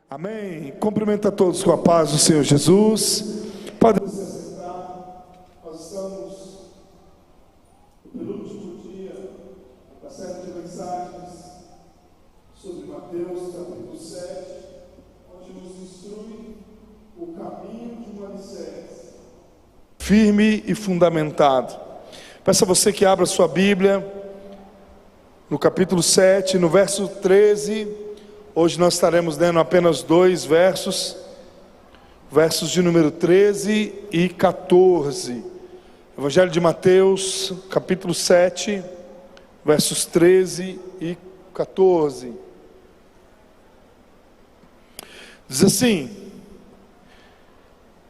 Amém. Cumprimento a todos com a paz do Senhor Jesus. Podem se assentar. Nós estamos no penúltimo dia da série de mensagens sobre Mateus, capítulo 7, onde nos instrui o caminho de um alicerce firme e fundamentado. Peço a você que abra sua Bíblia no capítulo 7, no verso 13. Hoje nós estaremos lendo apenas dois versos de número 13 e 14. Evangelho de Mateus, capítulo 7, versos 13 e 14. Diz assim: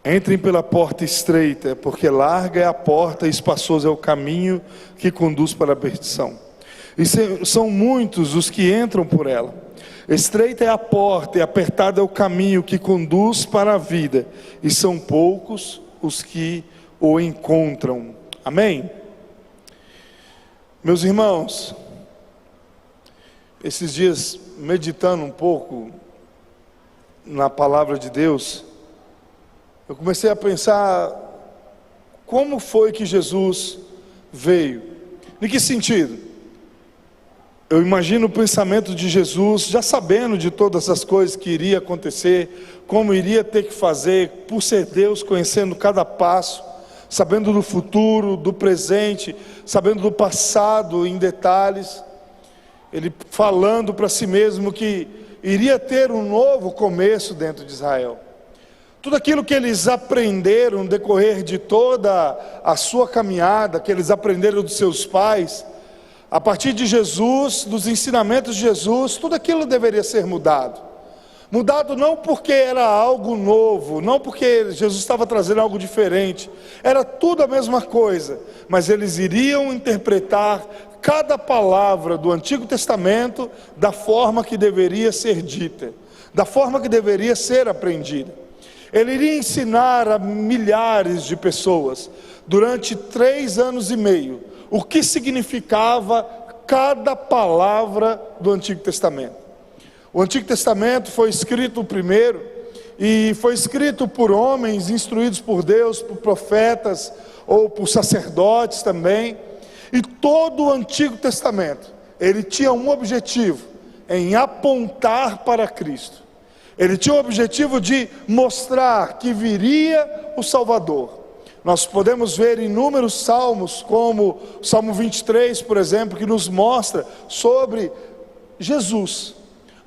entrem pela porta estreita, porque larga é a porta e espaçoso é o caminho que conduz para a perdição. E são muitos os que entram por ela. Estreita é a porta e apertado é o caminho que conduz para a vida, e são poucos os que o encontram. Amém? Meus irmãos, esses dias meditando um pouco na palavra de Deus, eu comecei a pensar como foi que Jesus veio. Em que sentido? Eu imagino o pensamento de Jesus, já sabendo de todas as coisas que iria acontecer, como iria ter que fazer, por ser Deus, conhecendo cada passo, sabendo do futuro, do presente, sabendo do passado em detalhes. Ele falando para si mesmo que iria ter um novo começo dentro de Israel. Tudo aquilo que eles aprenderam no decorrer de toda a sua caminhada, que eles aprenderam dos seus pais, a partir de Jesus, dos ensinamentos de Jesus, tudo aquilo deveria ser mudado. Mudado não porque era algo novo, não porque Jesus estava trazendo algo diferente, era tudo a mesma coisa, mas eles iriam interpretar cada palavra do Antigo Testamento da forma que deveria ser dita, da forma que deveria ser aprendida. Ele iria ensinar a milhares de pessoas, durante 3 anos e meio, o que significava cada palavra do Antigo Testamento. O Antigo Testamento foi escrito primeiro, e foi escrito por homens instruídos por Deus, por profetas, ou por sacerdotes também. E todo o Antigo Testamento, ele tinha um objetivo, em apontar para Cristo. Ele tinha o objetivo de mostrar que viria o Salvador. Nós podemos ver inúmeros salmos, como o Salmo 23, por exemplo, que nos mostra sobre Jesus.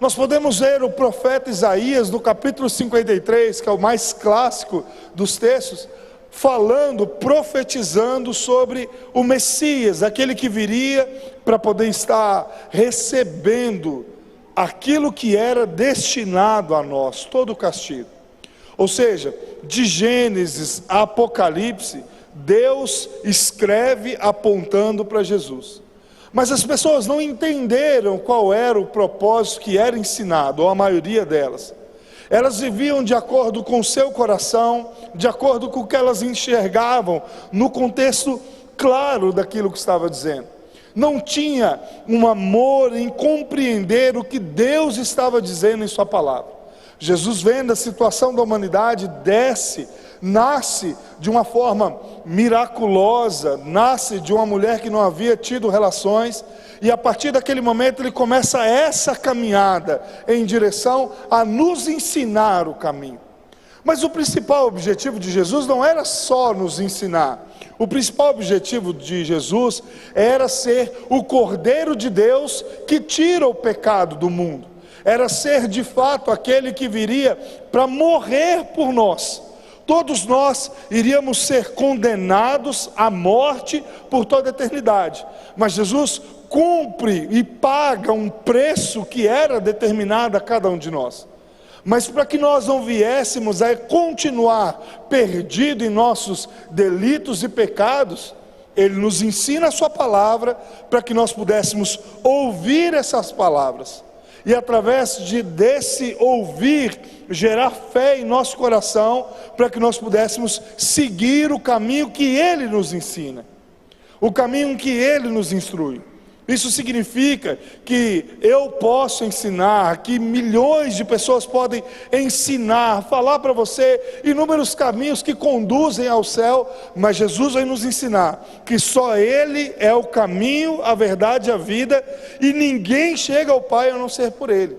Nós podemos ver o profeta Isaías, no capítulo 53, que é o mais clássico dos textos, falando, profetizando sobre o Messias, aquele que viria para poder estar recebendo aquilo que era destinado a nós, todo o castigo. Ou seja, de Gênesis a Apocalipse, Deus escreve apontando para Jesus. Mas as pessoas não entenderam qual era o propósito que era ensinado, ou a maioria delas. Elas viviam de acordo com o seu coração, de acordo com o que elas enxergavam, no contexto claro daquilo que estava dizendo. Não tinha um amor em compreender o que Deus estava dizendo em sua palavra. Jesus, vendo a situação da humanidade, desce, nasce de uma forma miraculosa, nasce de uma mulher que não havia tido relações, e a partir daquele momento ele começa essa caminhada em direção a nos ensinar o caminho. Mas o principal objetivo de Jesus não era só nos ensinar. O principal objetivo de Jesus era ser o Cordeiro de Deus que tira o pecado do mundo. Era ser de fato aquele que viria para morrer por nós. Todos nós iríamos ser condenados à morte por toda a eternidade. Mas Jesus cumpre e paga um preço que era determinado a cada um de nós. Mas para que nós não viéssemos a continuar perdido em nossos delitos e pecados, Ele nos ensina a sua palavra para que nós pudéssemos ouvir essas palavras. E através desse ouvir, gerar fé em nosso coração, para que nós pudéssemos seguir o caminho que Ele nos ensina, o caminho que Ele nos instrui. Isso significa que eu posso ensinar, que milhões de pessoas podem ensinar, falar para você inúmeros caminhos que conduzem ao céu, mas Jesus vai nos ensinar que só Ele é o caminho, a verdade e a vida, e ninguém chega ao Pai a não ser por Ele.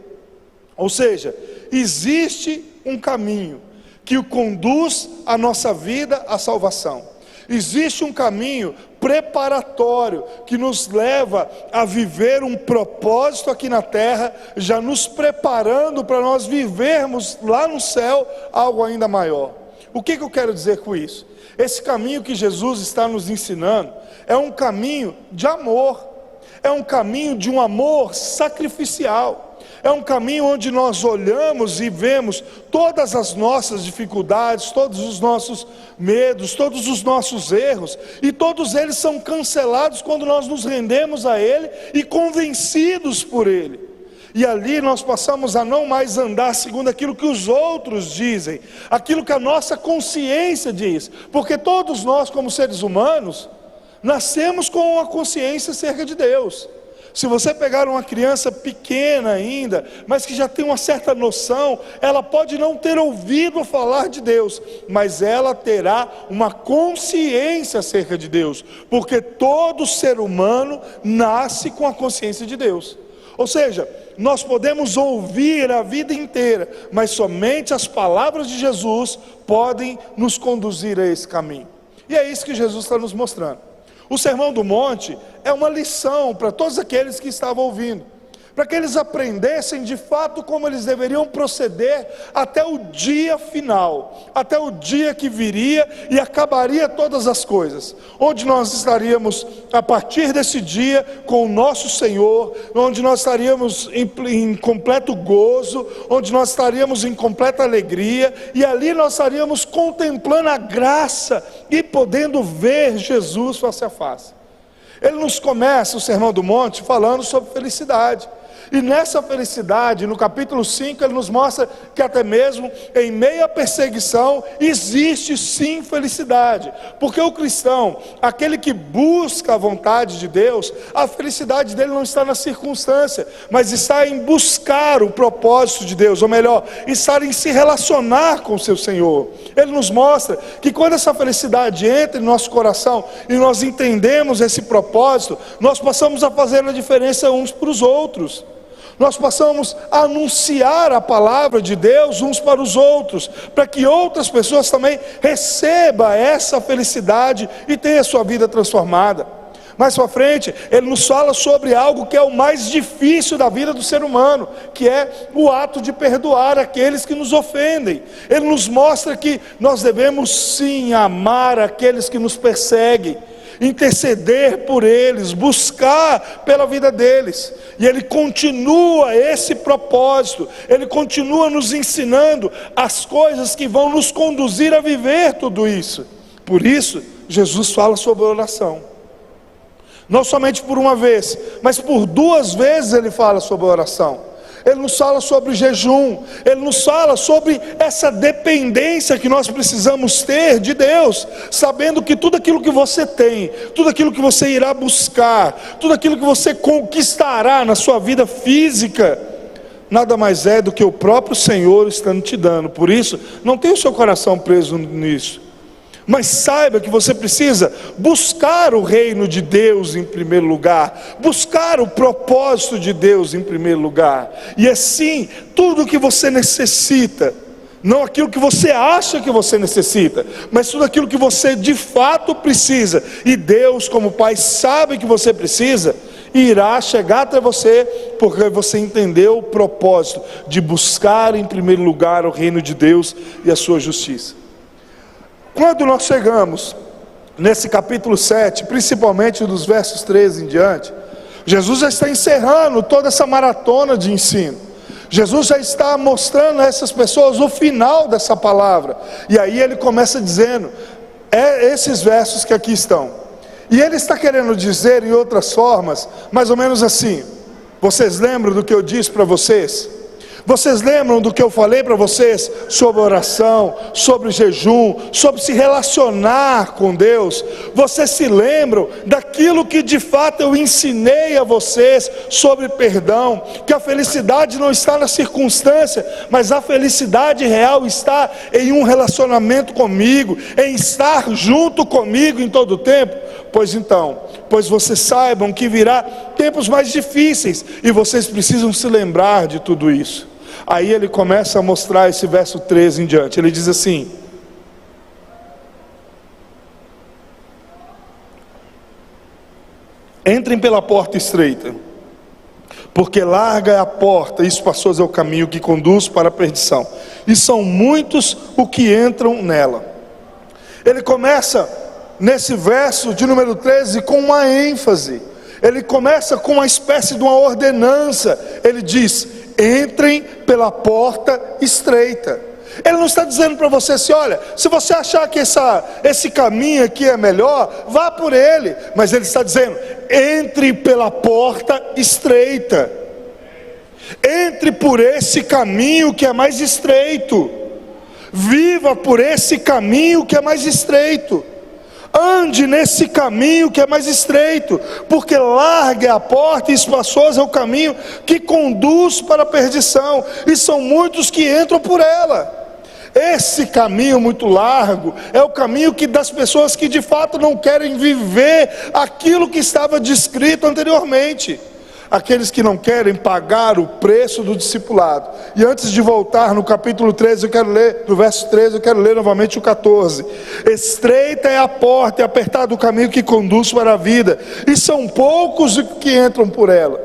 Ou seja, existe um caminho que conduz a nossa vida à salvação. Existe um caminho preparatório que nos leva a viver um propósito aqui na terra, já nos preparando para nós vivermos lá no céu algo ainda maior. O que eu quero dizer com isso? Esse caminho que Jesus está nos ensinando é um caminho de amor, é um caminho de um amor sacrificial. É um caminho onde nós olhamos e vemos todas as nossas dificuldades, todos os nossos medos, todos os nossos erros, e todos eles são cancelados quando nós nos rendemos a Ele e convencidos por Ele. E ali nós passamos a não mais andar segundo aquilo que os outros dizem, aquilo que a nossa consciência diz, porque todos nós, como seres humanos, nascemos com uma consciência acerca de Deus. Se você pegar uma criança pequena ainda, mas que já tem uma certa noção, ela pode não ter ouvido falar de Deus, mas ela terá uma consciência acerca de Deus, porque todo ser humano nasce com a consciência de Deus. Ou seja, nós podemos ouvir a vida inteira, mas somente as palavras de Jesus podem nos conduzir a esse caminho. E é isso que Jesus está nos mostrando. O Sermão do Monte é uma lição para todos aqueles que estavam ouvindo, para que eles aprendessem de fato como eles deveriam proceder até o dia final, até o dia que viria e acabaria todas as coisas, onde nós estaríamos a partir desse dia com o nosso Senhor, onde nós estaríamos em completo gozo, onde nós estaríamos em completa alegria, e ali nós estaríamos contemplando a graça e podendo ver Jesus face a face. Ele nos começa o Sermão do Monte falando sobre felicidade. E nessa felicidade, no capítulo 5, ele nos mostra que até mesmo em meio à perseguição, existe sim felicidade. Porque o cristão, aquele que busca a vontade de Deus, a felicidade dele não está na circunstância, mas está em buscar o propósito de Deus, ou melhor, estar em se relacionar com o seu Senhor. Ele nos mostra que quando essa felicidade entra em nosso coração, e nós entendemos esse propósito, nós passamos a fazer a diferença uns para os outros. Nós passamos a anunciar a palavra de Deus uns para os outros, para que outras pessoas também recebam essa felicidade e tenham a sua vida transformada. Mais para frente, ele nos fala sobre algo que é o mais difícil da vida do ser humano, que é o ato de perdoar aqueles que nos ofendem. Ele nos mostra que nós devemos sim amar aqueles que nos perseguem, interceder por eles, buscar pela vida deles. E ele continua esse propósito, ele continua nos ensinando as coisas que vão nos conduzir a viver tudo isso. Por isso, Jesus fala sobre oração. Não somente por uma vez, mas por 2 vezes ele fala sobre oração. Ele nos fala sobre jejum, ele nos fala sobre essa dependência que nós precisamos ter de Deus, sabendo que tudo aquilo que você tem, tudo aquilo que você irá buscar, tudo aquilo que você conquistará na sua vida física, nada mais é do que o próprio Senhor estando te dando. Por isso, não tenha o seu coração preso nisso, mas saiba que você precisa buscar o reino de Deus em primeiro lugar, buscar o propósito de Deus em primeiro lugar, e assim, tudo o que você necessita, não aquilo que você acha que você necessita, mas tudo aquilo que você de fato precisa, e Deus como Pai sabe que você precisa, irá chegar até você, porque você entendeu o propósito de buscar em primeiro lugar o reino de Deus e a sua justiça. Quando nós chegamos nesse capítulo 7, principalmente dos versos 13 em diante, Jesus já está encerrando toda essa maratona de ensino. Jesus já está mostrando a essas pessoas o final dessa palavra. E aí ele começa dizendo, esses versos que aqui estão. E ele está querendo dizer em outras formas, mais ou menos assim: vocês lembram do que eu disse para vocês? Vocês lembram do que eu falei para vocês sobre oração, sobre jejum, sobre se relacionar com Deus? Vocês se lembram daquilo que de fato eu ensinei a vocês sobre perdão? Que a felicidade não está na circunstância, mas a felicidade real está em um relacionamento comigo, em estar junto comigo em todo o tempo. Pois vocês saibam que virá tempos mais difíceis, e vocês precisam se lembrar de tudo isso. Aí ele começa a mostrar esse verso 13 em diante. Ele diz assim: entrem pela porta estreita, porque larga é a porta e espaçoso é o caminho que conduz para a perdição, e são muitos os que entram nela. Ele começa nesse verso de número 13 com uma ênfase. Ele começa com uma espécie de uma ordenança. Ele diz: entrem pela porta estreita. Ele não está dizendo para você assim: olha, se você achar que esse caminho aqui é melhor, vá por ele. Mas ele está dizendo: entre pela porta estreita. Entre por esse caminho que é mais estreito. Viva por esse caminho que é mais estreito. Ande nesse caminho que é mais estreito, porque larga é a porta e espaçoso é o caminho que conduz para a perdição, e são muitos que entram por ela. Esse caminho muito largo é o caminho das pessoas que de fato não querem viver aquilo que estava descrito anteriormente. Aqueles que não querem pagar o preço do discipulado. E antes de voltar no capítulo 13, eu quero ler, no verso 13, eu quero ler novamente o 14. Estreita é a porta e apertado o caminho que conduz para a vida, e são poucos que entram por ela.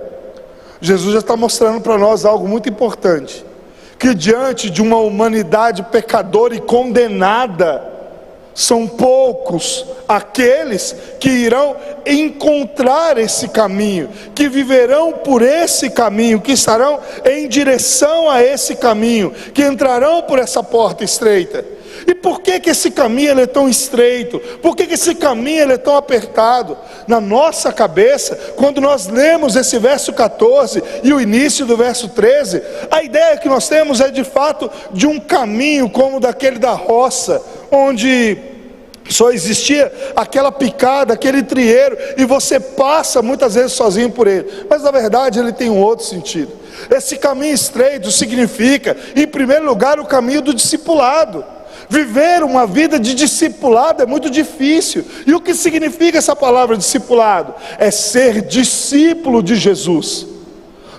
Jesus já está mostrando para nós algo muito importante, que diante de uma humanidade pecadora e condenada, são poucos aqueles que irão encontrar esse caminho, que viverão por esse caminho, que estarão em direção a esse caminho, que entrarão por essa porta estreita. E por que esse caminho ele é tão estreito? Por que esse caminho ele é tão apertado? Na nossa cabeça, quando nós lemos esse verso 14 e o início do verso 13, a ideia que nós temos é de fato de um caminho como daquele da roça, onde só existia aquela picada, aquele trieiro, e você passa muitas vezes sozinho por ele. Mas na verdade ele tem um outro sentido. Esse caminho estreito significa, em primeiro lugar, o caminho do discipulado. Viver uma vida de discipulado é muito difícil. E o que significa essa palavra discipulado? É ser discípulo de Jesus.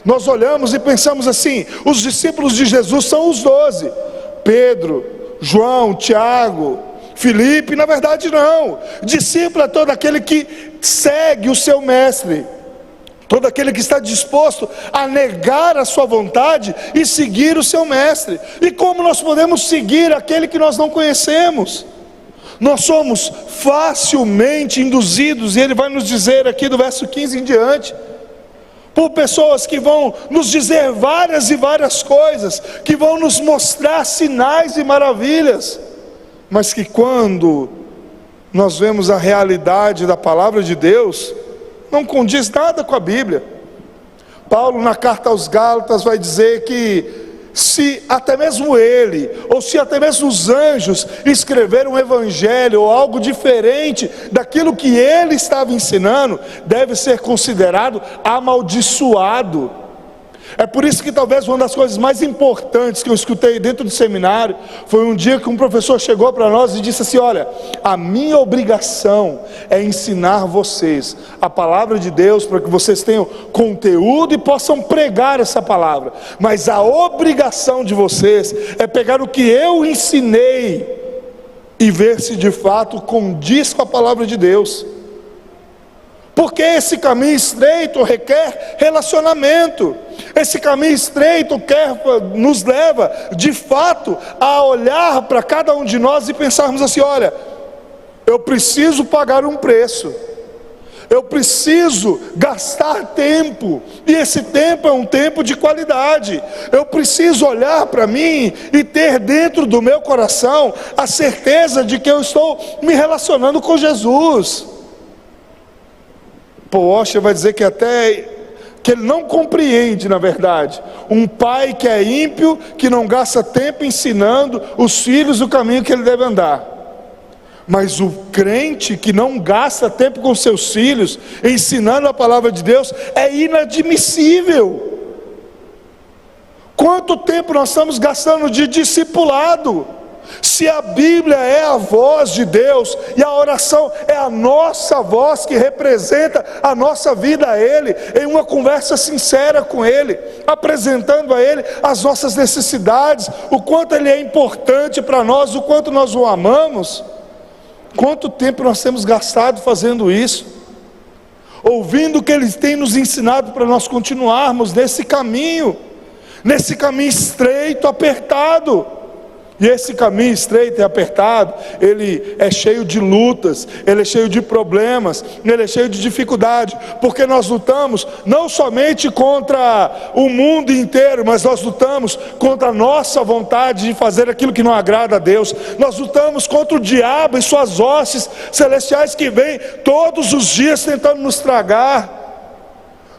Nós olhamos e pensamos assim: os discípulos de Jesus são os 12, Pedro, João, Tiago, Filipe. Na verdade não. Discípulo é todo aquele que segue o seu mestre, todo aquele que está disposto a negar a sua vontade e seguir o seu mestre. E como nós podemos seguir aquele que nós não conhecemos? Nós somos facilmente induzidos, e ele vai nos dizer aqui do verso 15 em diante, por pessoas que vão nos dizer várias e várias coisas, que vão nos mostrar sinais e maravilhas, mas que quando nós vemos a realidade da palavra de Deus, não condiz nada com a Bíblia. Paulo, na carta aos Gálatas, vai dizer que se até mesmo ele, ou se até mesmo os anjos escreveram um evangelho ou algo diferente daquilo que ele estava ensinando, deve ser considerado amaldiçoado. É por isso que talvez uma das coisas mais importantes que eu escutei dentro do seminário foi um dia que um professor chegou para nós e disse assim: olha, a minha obrigação é ensinar vocês a palavra de Deus para que vocês tenham conteúdo e possam pregar essa palavra, mas a obrigação de vocês é pegar o que eu ensinei e ver se de fato condiz com a palavra de Deus. Porque esse caminho estreito requer relacionamento. Esse caminho estreito nos leva de fato a olhar para cada um de nós e pensarmos assim: olha, eu preciso pagar um preço, eu preciso gastar tempo, e esse tempo é um tempo de qualidade. Eu preciso olhar para mim e ter dentro do meu coração a certeza de que eu estou me relacionando com Jesus. Paul Washer vai dizer que até que ele não compreende, na verdade. Um pai que é ímpio, que não gasta tempo ensinando os filhos o caminho que ele deve andar. Mas o crente que não gasta tempo com seus filhos, ensinando a palavra de Deus, é inadmissível. Quanto tempo nós estamos gastando de discipulado? Se a Bíblia é a voz de Deus, e a oração é a nossa voz que representa a nossa vida a Ele, em uma conversa sincera com Ele, apresentando a Ele as nossas necessidades, o quanto Ele é importante para nós, o quanto nós o amamos. Quanto tempo nós temos gastado fazendo isso? Ouvindo o que Ele tem nos ensinado para nós continuarmos nesse caminho estreito, apertado. E esse caminho estreito e apertado, ele é cheio de lutas, ele é cheio de problemas, ele é cheio de dificuldade, porque nós lutamos não somente contra o mundo inteiro, mas nós lutamos contra a nossa vontade de fazer aquilo que não agrada a Deus. Nós lutamos contra o diabo e suas hostes celestiais que vêm todos os dias tentando nos tragar.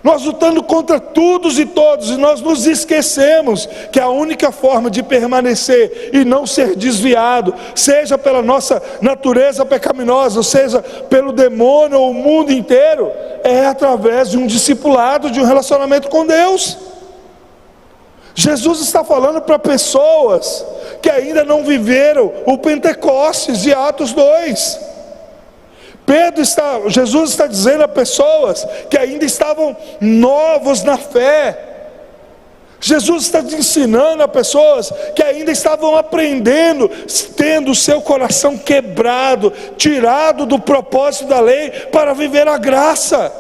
Nós lutando contra todos e todos, e nós nos esquecemos que a única forma de permanecer e não ser desviado, seja pela nossa natureza pecaminosa, seja pelo demônio ou o mundo inteiro, é através de um discipulado, de um relacionamento com Deus. Jesus está falando para pessoas que ainda não viveram o Pentecostes de Atos 2. Jesus está dizendo a pessoas que ainda estavam novos na fé. Jesus está ensinando a pessoas que ainda estavam aprendendo, tendo o seu coração quebrado, tirado do propósito da lei para viver a graça.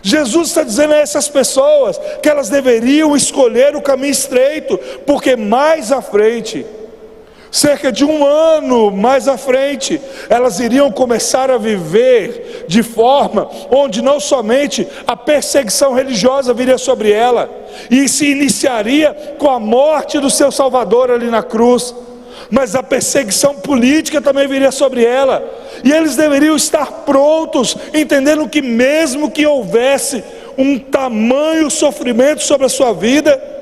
Jesus está dizendo a essas pessoas que elas deveriam escolher o caminho estreito, porque mais à frente, cerca de 1 ano mais à frente, elas iriam começar a viver de forma onde não somente a perseguição religiosa viria sobre ela, e se iniciaria com a morte do seu Salvador ali na cruz, mas a perseguição política também viria sobre ela, e eles deveriam estar prontos, entendendo que mesmo que houvesse um tamanho sofrimento sobre a sua vida,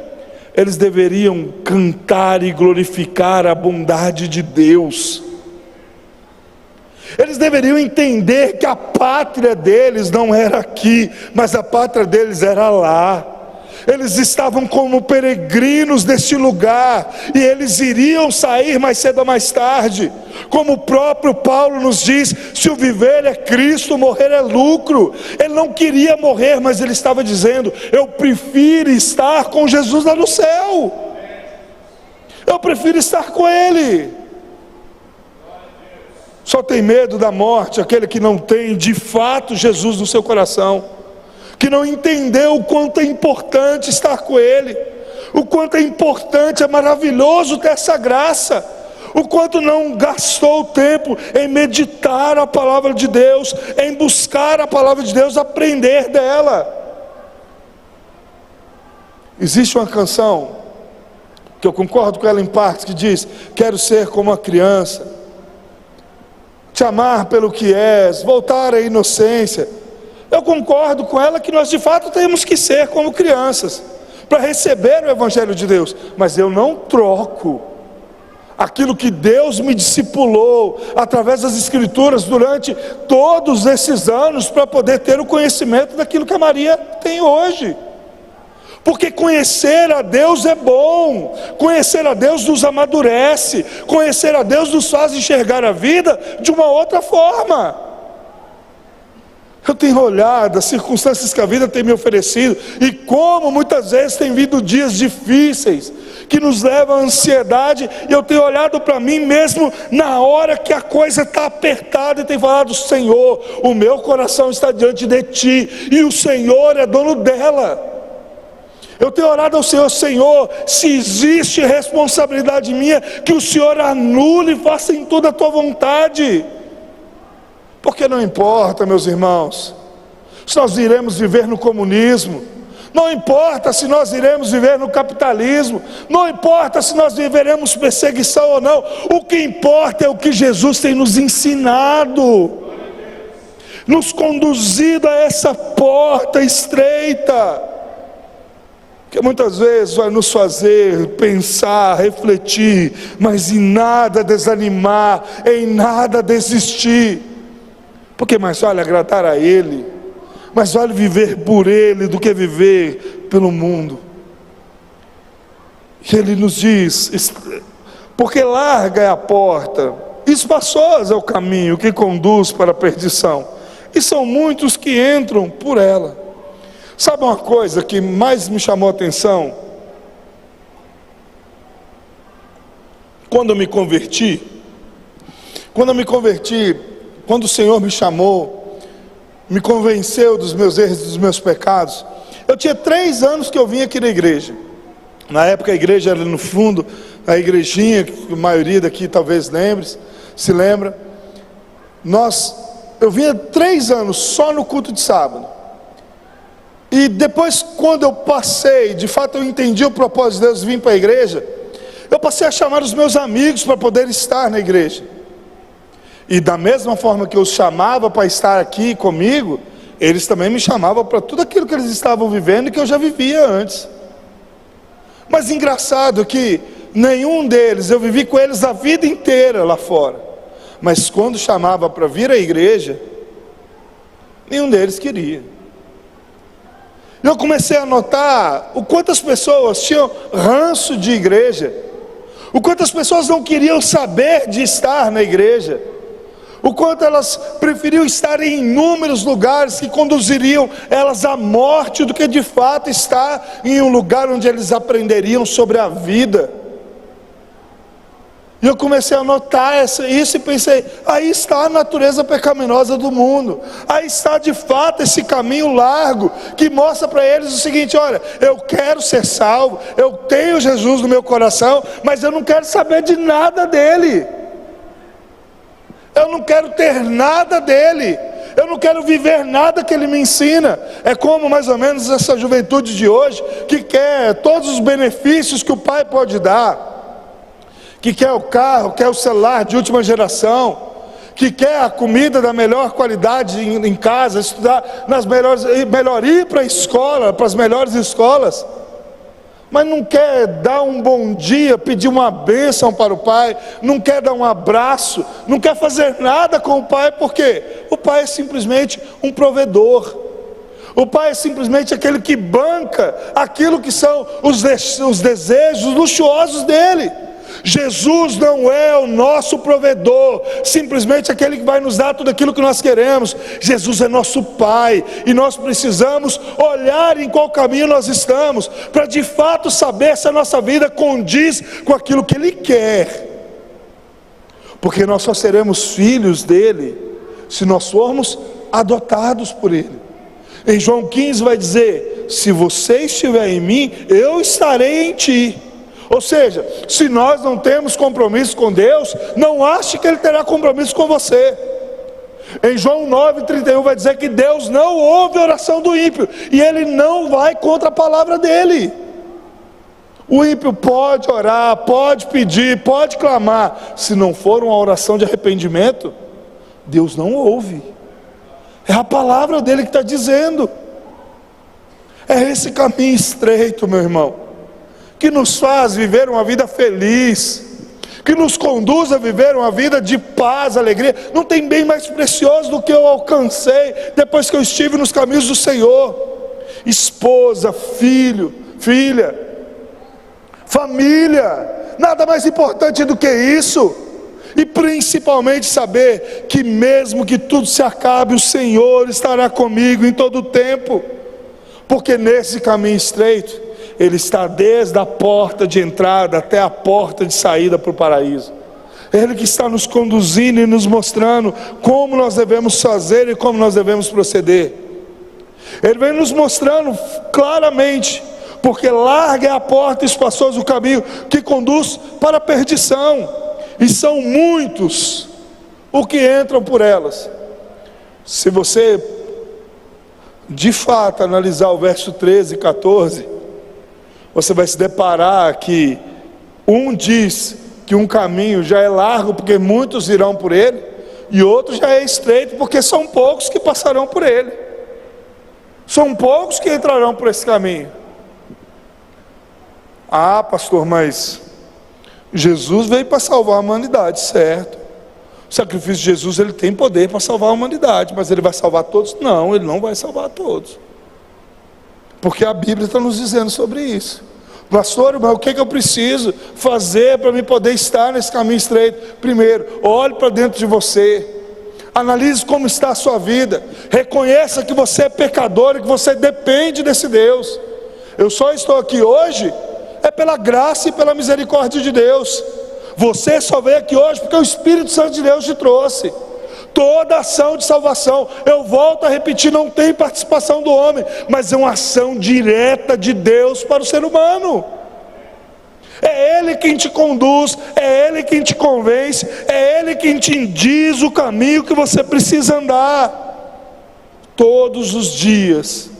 eles deveriam cantar e glorificar a bondade de Deus. Eles deveriam entender que a pátria deles não era aqui, mas a pátria deles era lá. Eles estavam como peregrinos deste lugar, e eles iriam sair mais cedo ou mais tarde. Como o próprio Paulo nos diz, se o viver é Cristo, morrer é lucro. Ele não queria morrer, mas ele estava dizendo, eu prefiro estar com Jesus lá no céu. Eu prefiro estar com Ele. Só tem medo da morte aquele que não tem de fato Jesus no seu coração, que não entendeu o quanto é importante estar com Ele, o quanto é importante, é maravilhoso ter essa graça, o quanto não gastou tempo em meditar a palavra de Deus, em buscar a palavra de Deus, aprender dela. Existe uma canção, que eu concordo com ela em partes, que diz, quero ser como a criança, te amar pelo que és, voltar à inocência. Eu concordo com ela que nós de fato temos que ser como crianças, para receber o Evangelho de Deus, mas eu não troco aquilo que Deus me discipulou, através das Escrituras, durante todos esses anos, para poder ter o conhecimento daquilo que a Maria tem hoje. Porque conhecer a Deus é bom, conhecer a Deus nos amadurece, conhecer a Deus nos faz enxergar a vida de uma outra forma. Eu tenho olhado as circunstâncias que a vida tem me oferecido, e como muitas vezes tem vindo dias difíceis, que nos levam à ansiedade, e eu tenho olhado para mim mesmo, na hora que a coisa está apertada, e tenho falado, Senhor, o meu coração está diante de Ti, e o Senhor é dono dela. Eu tenho orado ao Senhor, Senhor, se existe responsabilidade minha, que o Senhor anule e faça em toda a Tua vontade. Porque não importa, meus irmãos, se nós iremos viver no comunismo, não importa se nós iremos viver no capitalismo, não importa se nós viveremos perseguição ou não, o que importa é o que Jesus tem nos ensinado. nos conduzido a essa porta estreita, que muitas vezes vai nos fazer pensar, refletir, mas em nada desanimar, em nada desistir, porque mais vale agradar a Ele, mais vale viver por Ele do que viver pelo mundo. E Ele nos diz, porque larga é a porta, espaçoso é o caminho que conduz para a perdição, e são muitos que entram por ela. Sabe uma coisa que mais me chamou a atenção? Quando eu me converti, quando o Senhor me chamou, me convenceu dos meus erros e dos meus pecados, eu tinha 3 anos que eu vim aqui na igreja. Na época a igreja era no fundo, a igrejinha, que a maioria daqui talvez se lembra. Eu vinha 3 anos só no culto de sábado. E depois, quando eu passei, de fato eu entendi o propósito de Deus, vim para a igreja, eu passei a chamar os meus amigos para poder estar na igreja. E da mesma forma que eu os chamava para estar aqui comigo, eles também me chamavam para tudo aquilo que eles estavam vivendo e que eu já vivia antes. Mas engraçado que nenhum deles, eu vivi com eles a vida inteira lá fora, mas quando chamava para vir à igreja, nenhum deles queria. Eu comecei a notar o quanto as pessoas tinham ranço de igreja, o quanto as pessoas não queriam saber de estar na igreja, o quanto elas preferiam estar em inúmeros lugares que conduziriam elas à morte, do que de fato estar em um lugar onde eles aprenderiam sobre a vida. E eu comecei a notar isso e pensei, aí está a natureza pecaminosa do mundo, aí está de fato esse caminho largo, que mostra para eles o seguinte: olha, eu quero ser salvo, eu tenho Jesus no meu coração, mas eu não quero saber de nada dele, eu não quero ter nada dele, eu não quero viver nada que ele me ensina. É como mais ou menos essa juventude de hoje, que quer todos os benefícios que o pai pode dar, que quer o carro, quer o celular de última geração, que quer a comida da melhor qualidade em casa, estudar nas melhor ir para a escola, para as melhores escolas, mas não quer dar um bom dia, pedir uma bênção para o pai, não quer dar um abraço, não quer fazer nada com o pai, porque o pai é simplesmente um provedor. O pai é simplesmente aquele que banca aquilo que são os desejos luxuosos dele. Jesus não é o nosso provedor, simplesmente aquele que vai nos dar tudo aquilo que nós queremos. Jesus é nosso Pai, e nós precisamos olhar em qual caminho nós estamos, para de fato saber se a nossa vida condiz com aquilo que Ele quer, porque nós só seremos filhos dele se nós formos adotados por Ele. Em João 15 vai dizer: se você estiver em mim, eu estarei em ti. Ou seja, se nós não temos compromisso com Deus, não ache que Ele terá compromisso com você. Em João 9,31 vai dizer que Deus não ouve a oração do ímpio, e Ele não vai contra a palavra dEle. O ímpio pode orar, pode pedir, pode clamar, se não for uma oração de arrependimento, Deus não ouve. É a palavra dEle que está dizendo. É esse caminho estreito, meu irmão, que nos faz viver uma vida feliz, que nos conduz a viver uma vida de paz, alegria. Não tem bem mais precioso do que eu alcancei depois que eu estive nos caminhos do Senhor. Esposa, filho, filha, família, nada mais importante do que isso. E principalmente saber que mesmo que tudo se acabe, o Senhor estará comigo em todo o tempo, porque nesse caminho estreito Ele está desde a porta de entrada até a porta de saída para o paraíso. Ele que está nos conduzindo e nos mostrando como nós devemos fazer e como nós devemos proceder. Ele vem nos mostrando claramente, porque larga é a porta e espaçoso o caminho que conduz para a perdição, e são muitos os que entram por elas. Se você de fato analisar o verso 13 e 14, você vai se deparar que um diz que um caminho já é largo porque muitos irão por ele, e outro já é estreito, porque são poucos que passarão por ele, são poucos que entrarão por esse caminho. Ah, pastor, mas Jesus veio para salvar a humanidade, certo? O sacrifício de Jesus, ele tem poder para salvar a humanidade, mas ele vai salvar todos? Não, ele não vai salvar todos, porque a Bíblia está nos dizendo sobre isso. Pastor, mas o que eu preciso fazer para me poder estar nesse caminho estreito? Primeiro, olhe para dentro de você, analise como está a sua vida, reconheça que você é pecador e que você depende desse Deus. Eu só estou aqui hoje pela graça e pela misericórdia de Deus. Você só veio aqui hoje porque o Espírito Santo de Deus te trouxe. Toda ação de salvação, eu volto a repetir, não tem participação do homem, mas é uma ação direta de Deus para o ser humano. É Ele quem te conduz, é Ele quem te convence, é Ele quem te diz o caminho que você precisa andar. Todos os dias,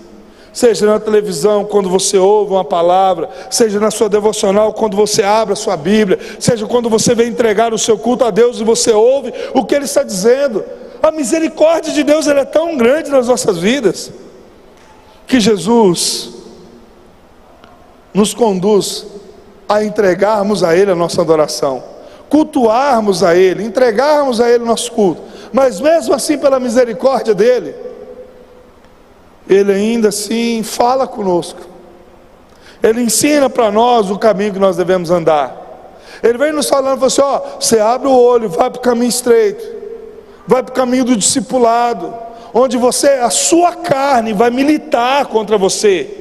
seja na televisão, quando você ouve uma palavra, seja na sua devocional, quando você abre a sua Bíblia, seja quando você vem entregar o seu culto a Deus e você ouve o que Ele está dizendo. A misericórdia de Deus, ela é tão grande nas nossas vidas, que Jesus nos conduz a entregarmos a Ele a nossa adoração, cultuarmos a Ele, entregarmos a Ele o nosso culto, mas mesmo assim, pela misericórdia dEle, Ele ainda assim fala conosco, Ele ensina para nós o caminho que nós devemos andar. Ele vem nos falando assim, ó, você abre o olho, vai para o caminho estreito, vai para o caminho do discipulado, onde a sua carne vai militar contra você,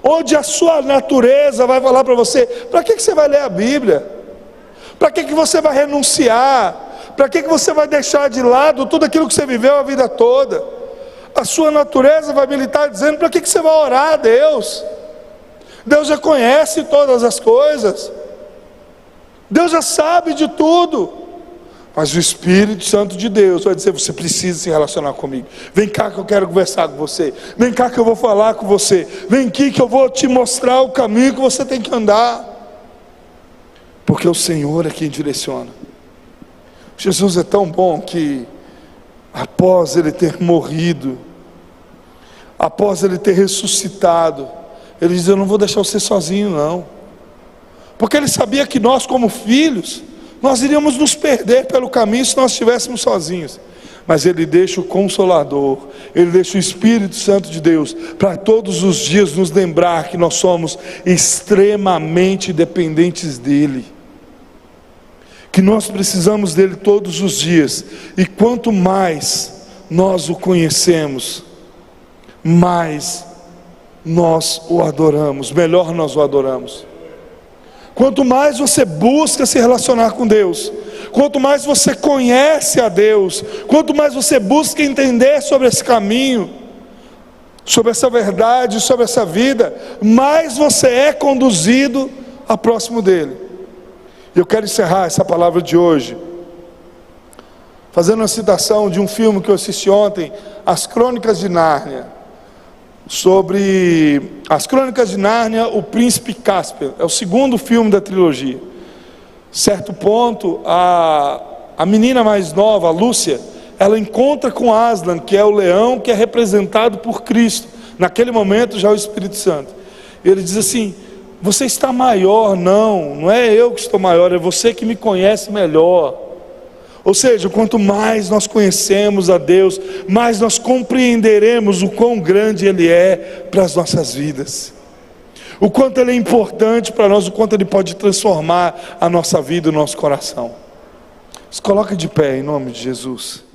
onde a sua natureza vai falar para você, para que você vai ler a Bíblia? Para que você vai renunciar? Para que você vai deixar de lado tudo aquilo que você viveu a vida toda? A sua natureza vai militar dizendo, para que você vai orar a Deus? Deus já conhece todas as coisas, Deus já sabe de tudo, mas o Espírito Santo de Deus vai dizer, você precisa se relacionar comigo, vem cá que eu quero conversar com você, vem cá que eu vou falar com você, vem aqui que eu vou te mostrar o caminho que você tem que andar, porque o Senhor é quem direciona. Jesus é tão bom que, após Ele ter morrido, após Ele ter ressuscitado, Ele diz, eu não vou deixar você sozinho não, porque Ele sabia que nós como filhos, nós iríamos nos perder pelo caminho se nós estivéssemos sozinhos, mas Ele deixa o Consolador, Ele deixa o Espírito Santo de Deus, para todos os dias nos lembrar que nós somos extremamente dependentes dEle, que nós precisamos dEle todos os dias, e quanto mais nós o conhecemos, mais nós o adoramos, melhor nós o adoramos. Quanto mais você busca se relacionar com Deus, quanto mais você conhece a Deus, quanto mais você busca entender sobre esse caminho, sobre essa verdade, sobre essa vida, mais você é conduzido a próximo dEle. Eu quero encerrar essa palavra de hoje fazendo uma citação de um filme que eu assisti ontem, As Crônicas de Nárnia. Sobre As Crônicas de Nárnia, o Príncipe Cáspian. É o segundo filme da trilogia. Certo ponto, a menina mais nova, a Lúcia, ela encontra com Aslan, que é o leão que é representado por Cristo. Naquele momento já é o Espírito Santo. Ele diz assim, você está maior. Não é eu que estou maior, é você que me conhece melhor. Ou seja, quanto mais nós conhecemos a Deus, mais nós compreenderemos o quão grande Ele é para as nossas vidas, o quanto Ele é importante para nós, o quanto Ele pode transformar a nossa vida, o nosso coração. Se coloque de pé em nome de Jesus.